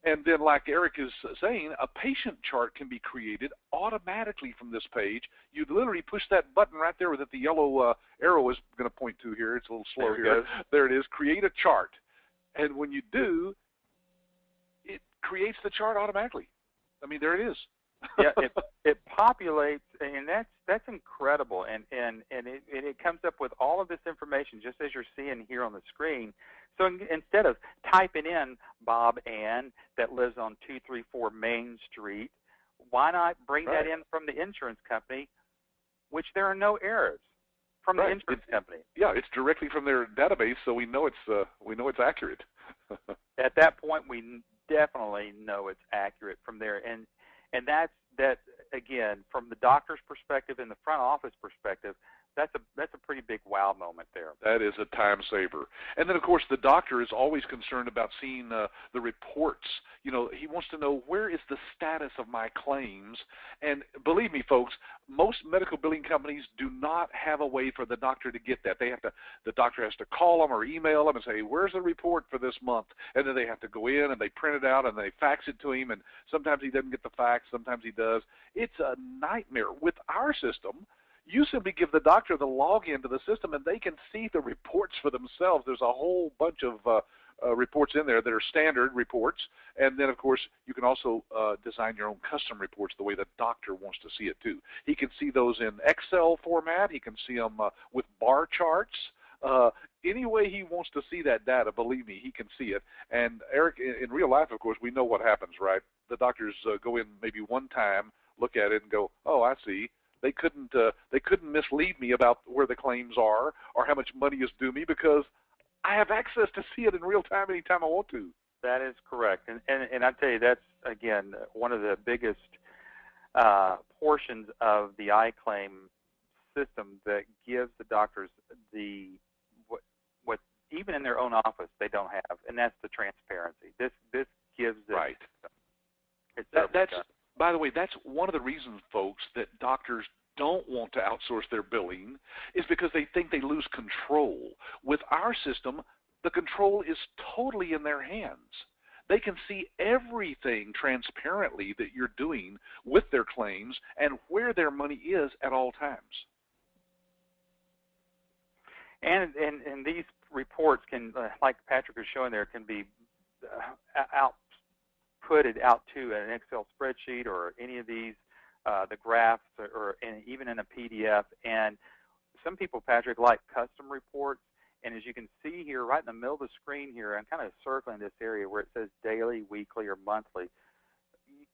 Speaker 2: And then, like Eric is saying, a patient chart can be created automatically from this page. You literally push that button right there that the yellow arrow is going to point to here. It's a little slow here. There it is. Create a chart. And when you do, it creates the chart automatically. I mean, there it is.
Speaker 1: Yeah, it populates, and that's incredible, and it comes up with all of this information just as you're seeing here on the screen. So instead of typing in Bob Ann that lives on 234 Main Street, why not bring that in from the insurance company, which there are no errors from the insurance company.
Speaker 2: Yeah, it's directly from their database, so we know it's accurate.
Speaker 1: At that point, we definitely know it's accurate from there, and that again, from the doctor's perspective and the front office perspective, that's a pretty big wow moment there.
Speaker 2: That is a time saver. And then, of course, the doctor is always concerned about seeing the reports. You know, he wants to know, where is the status of my claims? And believe me, folks, most medical billing companies do not have a way for the doctor to get that. The doctor has to call them or email them and say, where's the report for this month? And then they have to go in and they print it out and they fax it to him. And sometimes he doesn't get the fax, sometimes he does. It's a nightmare. With our system, you simply give the doctor the login to the system, and they can see the reports for themselves. There's a whole bunch of reports in there that are standard reports, and then, of course, you can also design your own custom reports the way the doctor wants to see it, too. He can see those in Excel format. He can see them with bar charts. Any way he wants to see that data, believe me, he can see it. And, Eric, in real life, of course, we know what happens, right? The doctors go in maybe one time, look at it, and go, oh, I see. They couldn't mislead me about where the claims are or how much money is due me, because I have access to see it in real time anytime I want to.
Speaker 1: That is correct, and I tell you, that's again one of the biggest portions of the iClaim system that gives the doctors what even in their own office they don't have, and that's the transparency. This gives it.
Speaker 2: Right.
Speaker 1: That's
Speaker 2: by the way, that's one of the reasons, folks, that doctors don't want to outsource their billing, is because they think they lose control. With our system, the control is totally in their hands. They can see everything transparently that you're doing with their claims and where their money is at all times.
Speaker 1: And these reports can, like Patrick was showing there, can be outputted out to an Excel spreadsheet or any of these, the graphs, or even in a PDF. And some people, Patrick, like custom reports. And as you can see here, right in the middle of the screen here, I'm kind of circling this area where it says daily, weekly, or monthly.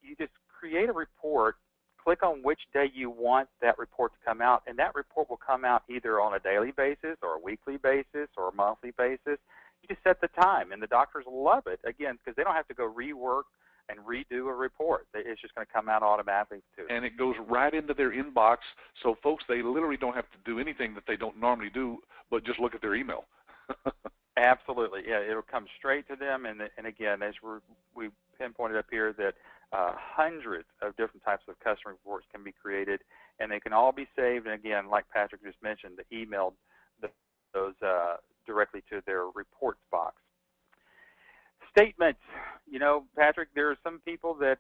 Speaker 1: You just create a report, click on which day you want that report to come out, and that report will come out either on a daily basis or a weekly basis or a monthly basis. You just set the time, and the doctors love it, again, because they don't have to go rework and redo a report. It's just going to come out automatically too.
Speaker 2: And it goes right into their inbox, so folks, they literally don't have to do anything that they don't normally do, but just look at their email.
Speaker 1: Absolutely, yeah, it'll come straight to them. And again, as we pinpointed up here, that hundreds of different types of custom reports can be created, and they can all be saved. And again, like Patrick just mentioned, emailed those directly to their reports box. Statements. You know, Patrick, there are some people that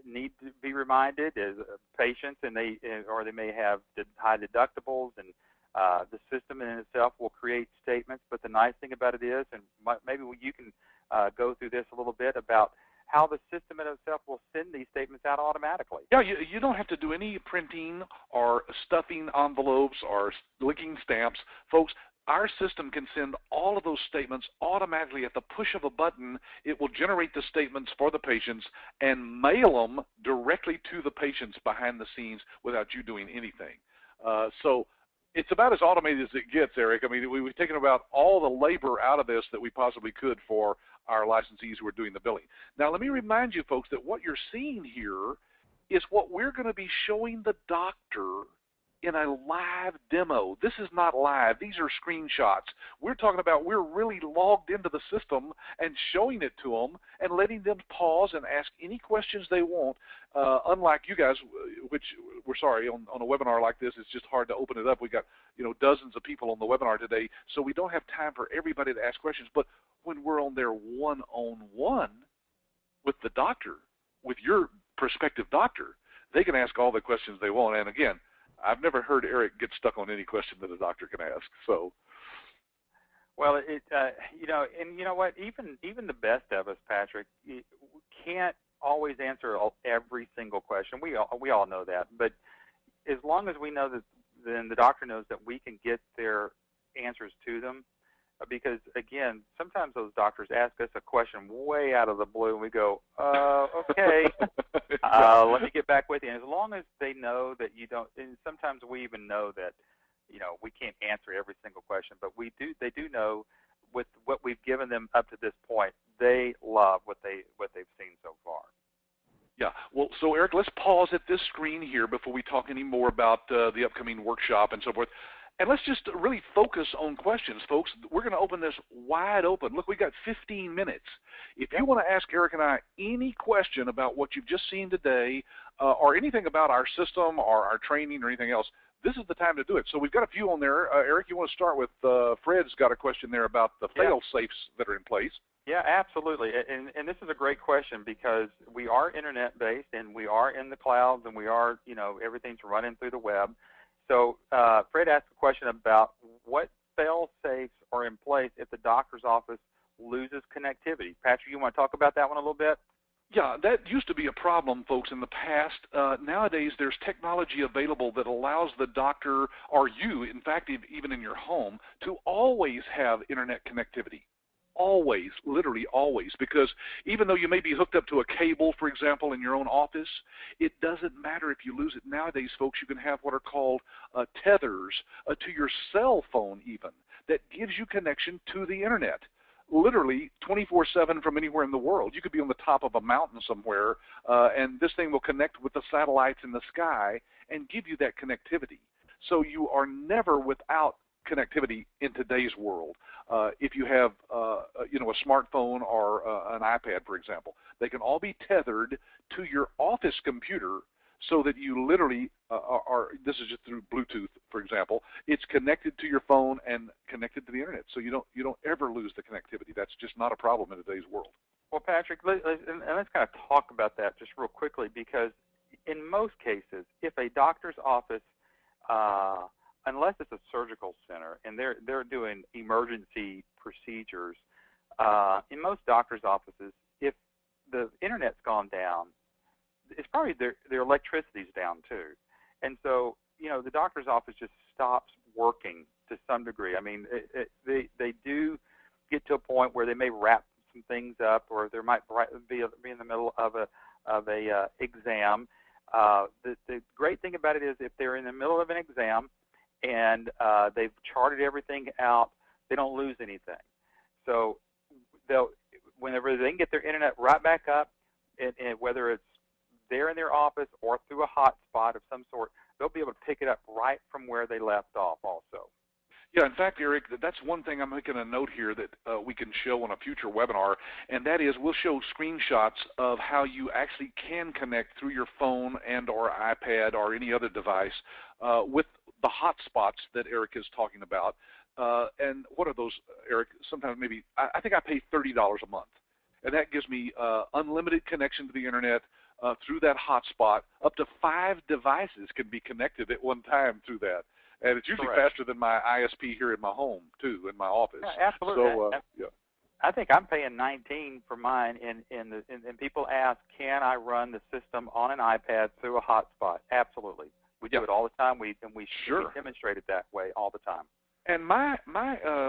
Speaker 1: need to be reminded as patients, and they may have high deductibles, and the system in itself will create statements. But the nice thing about it is, and maybe you can go through this a little bit about how the system in itself will send these statements out automatically.
Speaker 2: Yeah, you don't have to do any printing or stuffing envelopes or licking stamps. Folks, our system can send all of those statements automatically at the push of a button. It will generate the statements for the patients and mail them directly to the patients behind the scenes without you doing anything. So it's about as automated as it gets, Eric. I mean, we've taken about all the labor out of this that we possibly could for our licensees who are doing the billing. Now, let me remind you, folks, that what you're seeing here is what we're going to be showing the doctor in a live demo. This is not live. These are screenshots. We're talking about we're really logged into the system and showing it to them and letting them pause and ask any questions they want, unlike you guys, which we're sorry, on a webinar like this, it's just hard to open it up. We got, dozens of people on the webinar today, so we don't have time for everybody to ask questions. But when we're on there one-on-one with the doctor, with your prospective doctor, they can ask all the questions they want. And again, I've never heard Eric get stuck on any question that a doctor can ask. So,
Speaker 1: well, and you know what? Even the best of us, Patrick, can't always answer every single question. We all know that, but as long as we know that, then the doctor knows that we can get their answers to them. Because again, sometimes those doctors ask us a question way out of the blue, and we go, "Okay,
Speaker 2: Yeah.
Speaker 1: let me get back with you." And as long as they know that you don't, and sometimes we even know that, we can't answer every single question, but they do know with what we've given them up to this point, they love what they've seen so far.
Speaker 2: Yeah. Well, so Eric, let's pause at this screen here before we talk any more about the upcoming workshop and so forth. And let's just really focus on questions, folks. We're going to open this wide open. Look, we got 15 minutes. If you want to ask Eric and I any question about what you've just seen today, or anything about our system or our training or anything else, this is the time to do it. So we've got a few on there. Eric, you want to start with Fred's got a question there about the fail-safes that are in place.
Speaker 1: Yeah, absolutely. And this is a great question because we are internet-based and we are in the clouds and we are, everything's running through the web. So Fred asked a question about what fail-safes are in place if the doctor's office loses connectivity. Patrick, you want to talk about that one a little bit?
Speaker 2: Yeah, that used to be a problem, folks, in the past. Nowadays, there's technology available that allows the doctor, or you, in fact, even in your home, to always have internet connectivity. Always, literally always, because even though you may be hooked up to a cable, for example, in your own office, it doesn't matter if you lose it. Nowadays, folks, you can have what are called tethers to your cell phone even that gives you connection to the internet. Literally 24/7 from anywhere in the world. You could be on the top of a mountain somewhere, and this thing will connect with the satellites in the sky and give you that connectivity. So you are never without connectivity in today's world. If you have, a smartphone or an iPad, for example, they can all be tethered to your office computer, so that you literally are. This is just through Bluetooth, for example. It's connected to your phone and connected to the internet, so you don't ever lose the connectivity. That's just not a problem in today's world.
Speaker 1: Well, Patrick, let's kind of talk about that just real quickly, because in most cases, if a doctor's office unless it's a surgical center and they're doing emergency procedures, in most doctors' offices, if the internet's gone down, it's probably their electricity's down too. And so, the doctor's office just stops working to some degree. I mean, they do get to a point where they may wrap some things up, or there might be in the middle of a exam. The great thing about it is if they're in the middle of an exam and they've charted everything out, they don't lose anything. So whenever they can get their internet right back up, and whether it's there in their office or through a hotspot of some sort, they'll be able to pick it up right from where they left off also.
Speaker 2: Yeah, in fact, Eric, that's one thing I'm making a note here that we can show on a future webinar, and that is we'll show screenshots of how you actually can connect through your phone and or iPad or any other device with the hotspots that Eric is talking about. And what are those, Eric? Sometimes maybe, I think I pay $30 a month, and that gives me unlimited connection to the internet through that hotspot. Up to 5 devices can be connected at one time through that. And it's usually faster than my ISP here in my home, too, in my office.
Speaker 1: Yeah, absolutely.
Speaker 2: So, yeah.
Speaker 1: I think I'm paying $19 for mine, and people ask, can I run the system on an iPad through a hotspot? Absolutely. We do it all the time. We demonstrate it that way all the time.
Speaker 2: And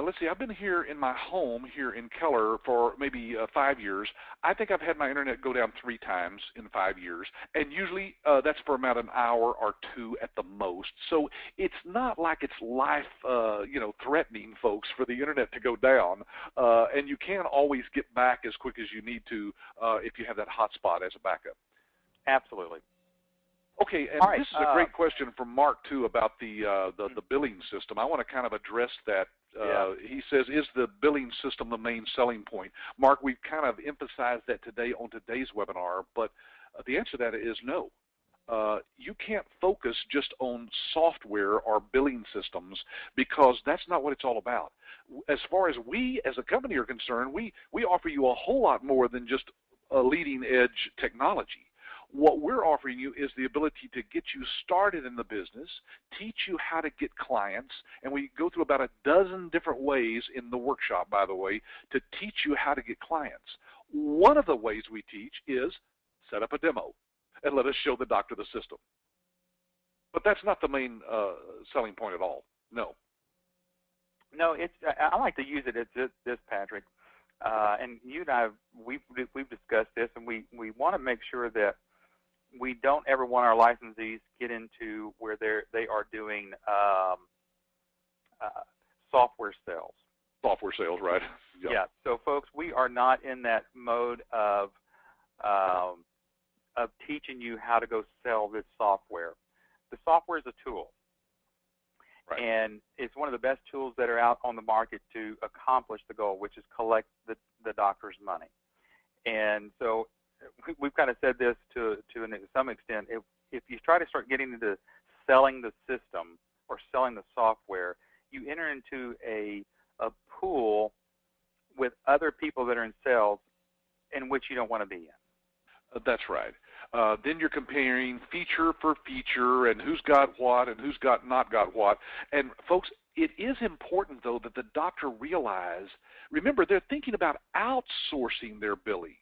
Speaker 2: let's see, I've been here in my home here in Keller for maybe 5 years. I think I've had my internet go down 3 times in 5 years, and usually that's for about an hour or 2 at the most. So it's not like it's life, threatening, folks, for the internet to go down, and you can always get back as quick as you need to if you have that hotspot as a backup.
Speaker 1: Absolutely.
Speaker 2: Okay, and this is a great question from Mark, too, about the billing system. I want to kind of address that. He says, is the billing system the main selling point? Mark, we've kind of emphasized that today on today's webinar, but the answer to that is no. You can't focus just on software or billing systems, because that's not what it's all about. As far as we as a company are concerned, we offer you a whole lot more than just a leading-edge technology. What we're offering you is the ability to get you started in the business, teach you how to get clients, and we go through about a dozen different ways in the workshop, by the way, to teach you how to get clients. One of the ways we teach is set up a demo, and let us show the doctor the system. But that's not the main selling point at all. No.
Speaker 1: No, it's. I like to use it as this, Patrick. And you and I, we've discussed this, and we want to make sure that we don't ever want our licensees get into where they are doing software sales.
Speaker 2: Software sales, right? Yep.
Speaker 1: Yeah. So, folks, we are not in that mode of teaching you how to go sell this software. The software is a tool.
Speaker 2: Right.
Speaker 1: And it's one of the best tools that are out on the market to accomplish the goal, which is collect the doctor's money. And so we've kind of said this to some extent. If you try to start getting into selling the system or selling the software, you enter into a pool with other people that are in sales in which you don't want to be in.
Speaker 2: That's right. Then you're comparing feature for feature and who's got what and who's not got what. And folks, it is important, though, that the doctor realize, remember, they're thinking about outsourcing their billing.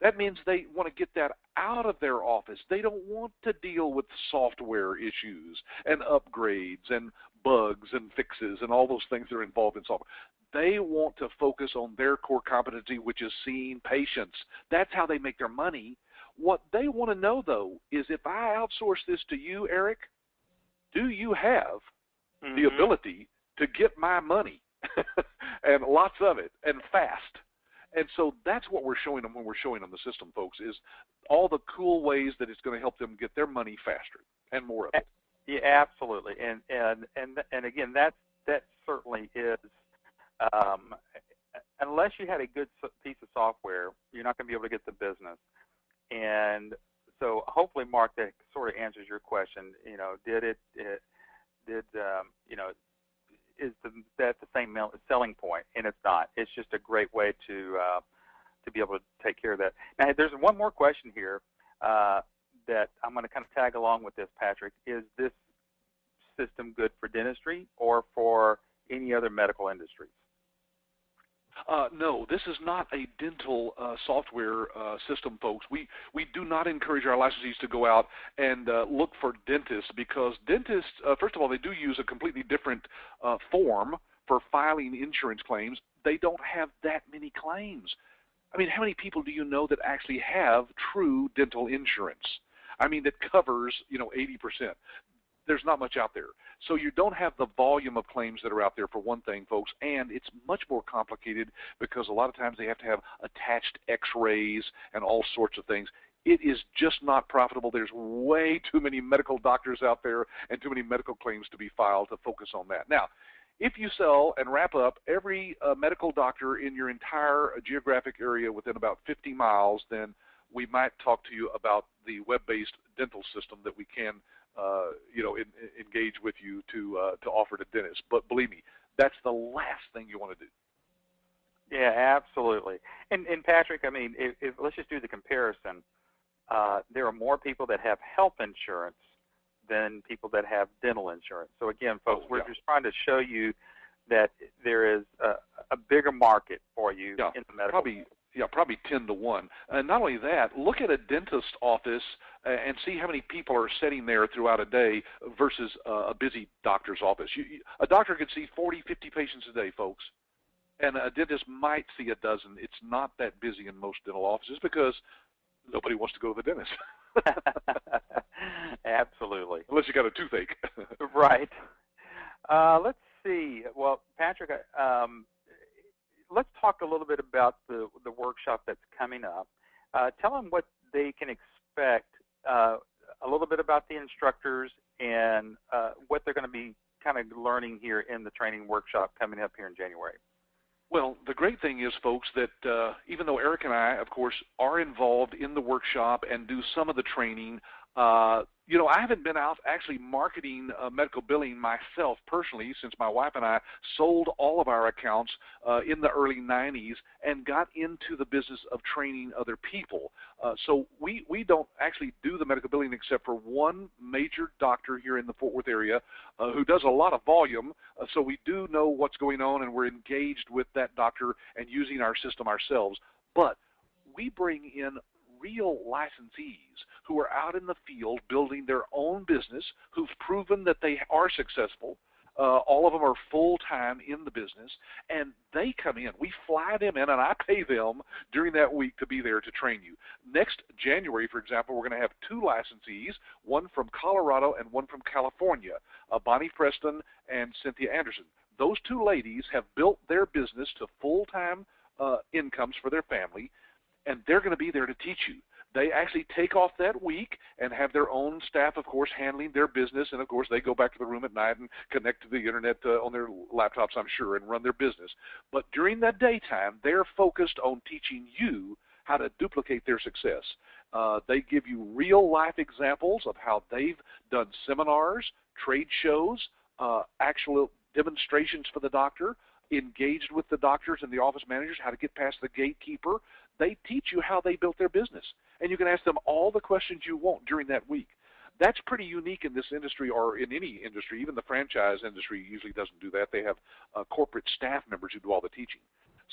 Speaker 2: That means they want to get that out of their office. They don't want to deal with software issues and upgrades and bugs and fixes and all those things that are involved in software. They want to focus on their core competency, which is seeing patients. That's how they make their money. What they want to know, though, is if I outsource this to you, Eric, do you have the ability to get my money and lots of it and fast? And so that's what we're showing them when we're showing them the system, folks, is all the cool ways that it's going to help them get their money faster and more of it.
Speaker 1: Yeah, absolutely. And again, that certainly is, unless you had a good piece of software, you're not going to be able to get the business. And so hopefully, Mark, that sort of answers your question. You know, is that the same selling point? And it's not. It's just a great way to be able to take care of that. Now, there's one more question here that I'm going to kind of tag along with this, Patrick. Is this system good for dentistry or for any other medical industries?
Speaker 2: No, this is not a dental software system, folks. We do not encourage our licensees to go out and look for dentists, because dentists, first of all, they do use a completely different form for filing insurance claims. They don't have that many claims. I mean, how many people do you know that actually have true dental insurance? I mean, that covers, 80%. There's not much out there. So you don't have the volume of claims that are out there, for one thing, folks, and it's much more complicated because a lot of times they have to have attached x-rays and all sorts of things. It is just not profitable. There's way too many medical doctors out there and too many medical claims to be filed to focus on that. Now, if you sell and wrap up every medical doctor in your entire geographic area within about 50 miles, then we might talk to you about the web-based dental system that we can engage with you to offer to dentists. But believe me, that's the last thing you want to do.
Speaker 1: Yeah, absolutely. And Patrick, I mean, if let's just do the comparison. There are more people that have health insurance than people that have dental insurance. So again, folks, we're just trying to show you that there is a bigger market for you in the medical.
Speaker 2: Probably 10 to 1. And not only that, look at a dentist office and see how many people are sitting there throughout a day versus a busy doctor's office. A doctor could see 40, 50 patients a day, folks, and a dentist might see a dozen. It's not that busy in most dental offices because nobody wants to go to the dentist.
Speaker 1: Absolutely.
Speaker 2: Unless you got a toothache.
Speaker 1: Right. Let's see. Well, Patrick, let's talk a little bit about the workshop that's coming up. Tell them what they can expect, a little bit about the instructors and what they're going to be kind of learning here in the training workshop coming up here in January.
Speaker 2: Well, the great thing is, folks, that even though Eric and I, of course, are involved in the workshop and do some of the training, I haven't been out actually marketing medical billing myself personally since my wife and I sold all of our accounts in the early 90s and got into the business of training other people. So we don't actually do the medical billing except for one major doctor here in the Fort Worth area who does a lot of volume. So we do know what's going on, and we're engaged with that doctor and using our system ourselves. But we bring in real licensees who are out in the field building their own business, who've proven that they are successful. All of them are full-time in the business, and they come in. We fly them in, and I pay them during that week to be there to train you. Next January, for example, we're going to have 2 licensees, one from Colorado and one from California, Bonnie Preston and Cynthia Anderson. Those 2 ladies have built their business to full-time incomes for their family, and they're going to be there to teach you. They actually take off that week and have their own staff, of course, handling their business. And, of course, they go back to the room at night and connect to the Internet on their laptops, I'm sure, and run their business. But during that daytime, they're focused on teaching you how to duplicate their success. They give you real-life examples of how they've done seminars, trade shows, actual demonstrations for the doctor, engaged with the doctors and the office managers, how to get past the gatekeeper. They teach you how they built their business, and you can ask them all the questions you want during that week. That's pretty unique in this industry, or in any industry. Even the franchise industry usually doesn't do that. They have corporate staff members who do all the teaching.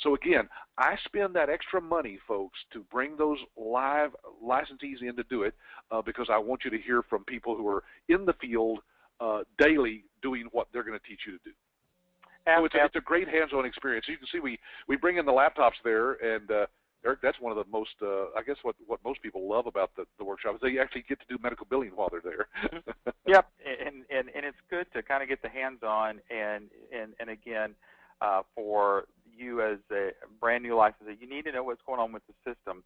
Speaker 2: So again, I spend that extra money, folks, to bring those live licensees in to do it because I want you to hear from people who are in the field daily doing what they're going to teach you to do. So it's a great hands-on experience. You can see we bring in the laptops there, and Eric, that's one of the most, I guess what most people love about the workshop is they actually get to do medical billing while they're there.
Speaker 1: Yep, and it's good to kind of get the hands-on, and again, for you as a brand new licensee, you need to know what's going on with the system.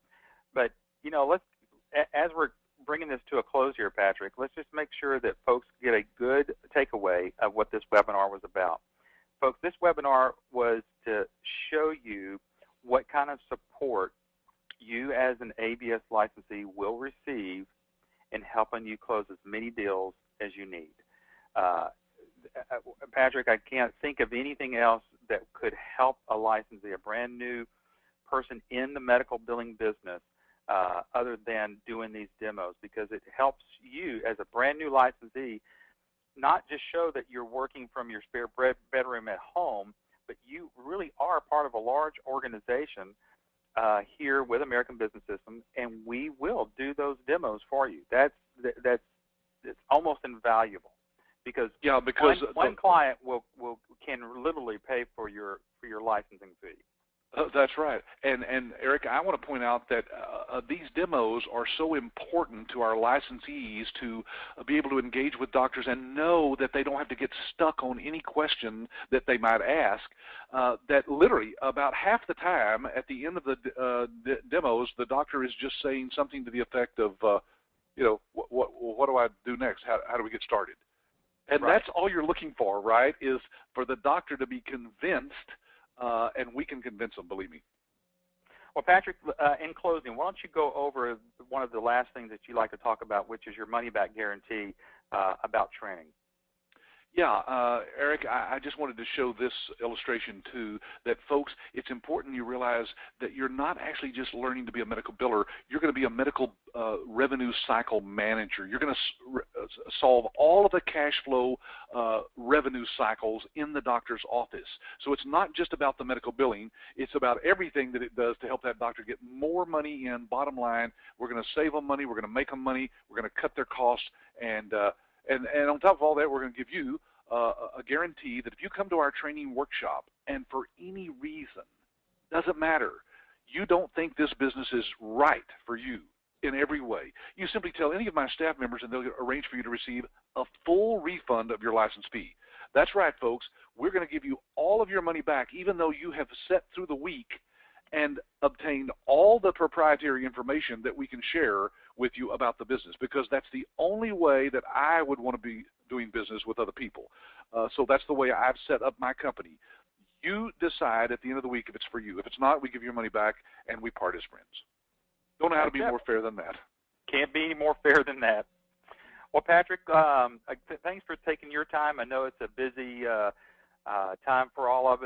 Speaker 1: But, you know, as we're bringing this to a close here, Patrick, let's just make sure that folks get a good takeaway of what this webinar was about. Folks, this webinar was to show you what kind of support you as an ABS licensee will receive in helping you close as many deals as you need. Patrick, I can't think of anything else that could help a licensee, a brand new person in the medical billing business, other than doing these demos, because it helps you as a brand new licensee not just show that you're working from your spare bedroom at home, but you really are part of a large organization here with American Business System, and we will do those demos for you. It's almost invaluable because one client can literally pay for your licensing fee.
Speaker 2: That's right. And Eric, I want to point out that these demos are so important to our licensees to be able to engage with doctors and know that they don't have to get stuck on any question that they might ask, that literally about half the time at the end of the demos, the doctor is just saying something to the effect of, what do I do next? How do we get started? And
Speaker 1: right.
Speaker 2: That's all you're looking for, right, is for the doctor to be convinced. And we can convince them, believe me.
Speaker 1: Well, Patrick, in closing, why don't you go over one of the last things that you like to talk about, which is your money-back guarantee about training.
Speaker 2: Yeah, Eric, I just wanted to show this illustration, too, that, folks, it's important you realize that you're not actually just learning to be a medical biller. You're going to be a medical revenue cycle manager. You're going to solve all of the cash flow revenue cycles in the doctor's office. So it's not just about the medical billing. It's about everything that it does to help that doctor get more money in. Bottom line, we're going to save them money. We're going to make them money. We're going to cut their costs. And on top of all that, we're going to give you a guarantee that if you come to our training workshop and for any reason, doesn't matter, you don't think this business is right for you in every way, you simply tell any of my staff members and they'll arrange for you to receive a full refund of your license fee. That's right, folks. We're going to give you all of your money back, even though you have sat through the week and obtained all the proprietary information that we can share with you about the business, because that's the only way that I would want to be doing business with other people. So that's the way I've set up my company. You decide at the end of the week if it's for you. If it's not, we give your money back and we part as friends. Don't know how to be more fair than that.
Speaker 1: Can't be any more fair than that. Well, Patrick, thanks for taking your time. I know it's a busy time for all of us.